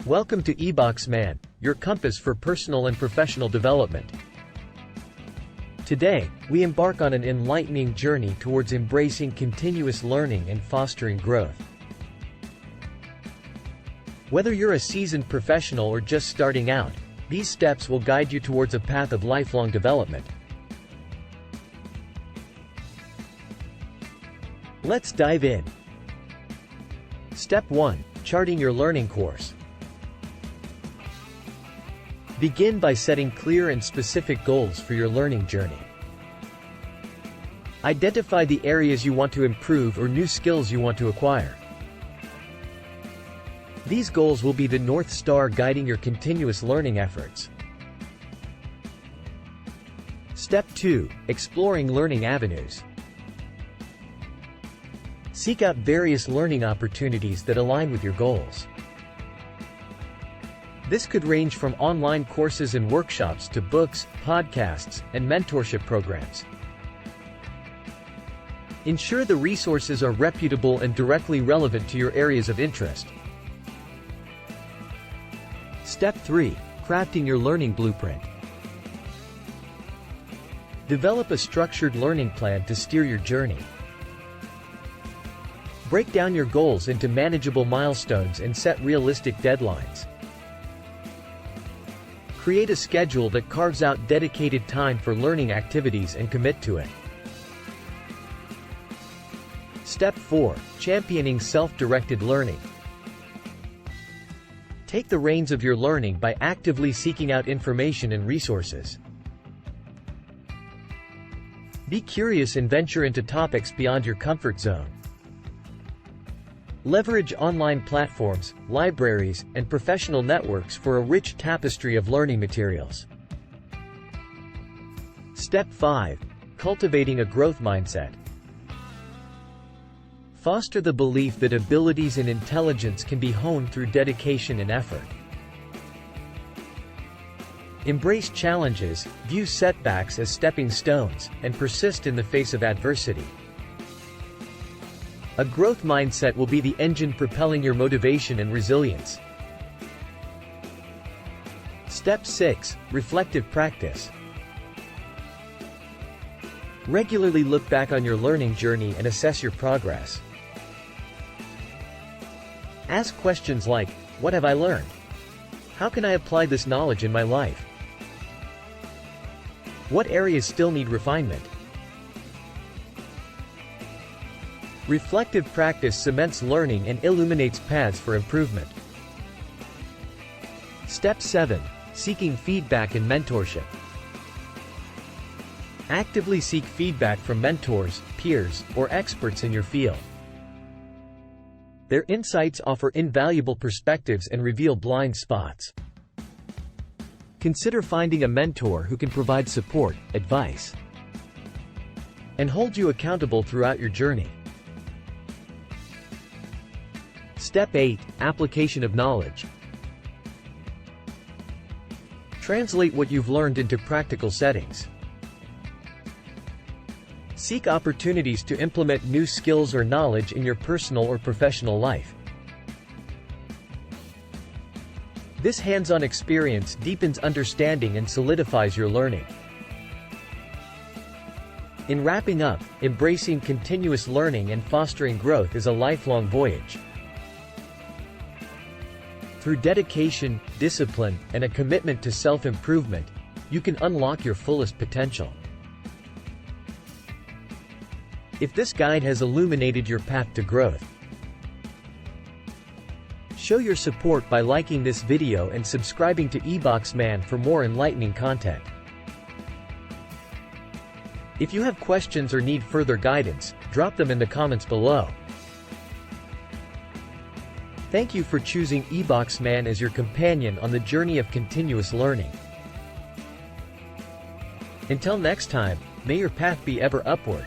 Welcome to eCommerce, your compass for personal and professional development. Today, we embark on an enlightening journey towards embracing continuous learning and fostering growth. Whether you're a seasoned professional or just starting out, these steps will guide you towards a path of lifelong development. Let's dive in. Step 1. Charting your learning course. Begin by setting clear and specific goals for your learning journey. Identify the areas you want to improve or new skills you want to acquire. These goals will be the North Star guiding your continuous learning efforts. Step 2. Exploring learning avenues. Seek out various learning opportunities that align with your goals. This could range from online courses and workshops to books, podcasts, and mentorship programs. Ensure the resources are reputable and directly relevant to your areas of interest. Step 3. Crafting your learning blueprint. Develop a structured learning plan to steer your journey. Break down your goals into manageable milestones and set realistic deadlines. Create a schedule that carves out dedicated time for learning activities and commit to it. Step 4. Championing self-directed learning. Take the reins of your learning by actively seeking out information and resources. Be curious and venture into topics beyond your comfort zone. Leverage online platforms, libraries, and professional networks for a rich tapestry of learning materials. Step 5. Cultivating a growth mindset. Foster the belief that abilities and intelligence can be honed through dedication and effort. Embrace challenges, view setbacks as stepping stones, and persist in the face of adversity. A growth mindset will be the engine propelling your motivation and resilience. Step 6. Reflective practice. Regularly look back on your learning journey and assess your progress. Ask questions like, what have I learned? How can I apply this knowledge in my life? What areas still need refinement? Reflective practice cements learning and illuminates paths for improvement. Step 7. Seeking feedback and mentorship. Actively seek feedback from mentors, peers, or experts in your field. Their insights offer invaluable perspectives and reveal blind spots. Consider finding a mentor who can provide support, advice, and hold you accountable throughout your journey. Step 8. Application of knowledge. Translate what you've learned into practical settings. Seek opportunities to implement new skills or knowledge in your personal or professional life. This hands-on experience deepens understanding and solidifies your learning. In wrapping up, embracing continuous learning and fostering growth is a lifelong voyage. Through dedication, discipline, and a commitment to self-improvement, you can unlock your fullest potential. If this guide has illuminated your path to growth, show your support by liking this video and subscribing to eCommerce for more enlightening content. If you have questions or need further guidance, drop them in the comments below. Thank you for choosing eCommerce as your companion on the journey of continuous learning. Until next time, may your path be ever upward.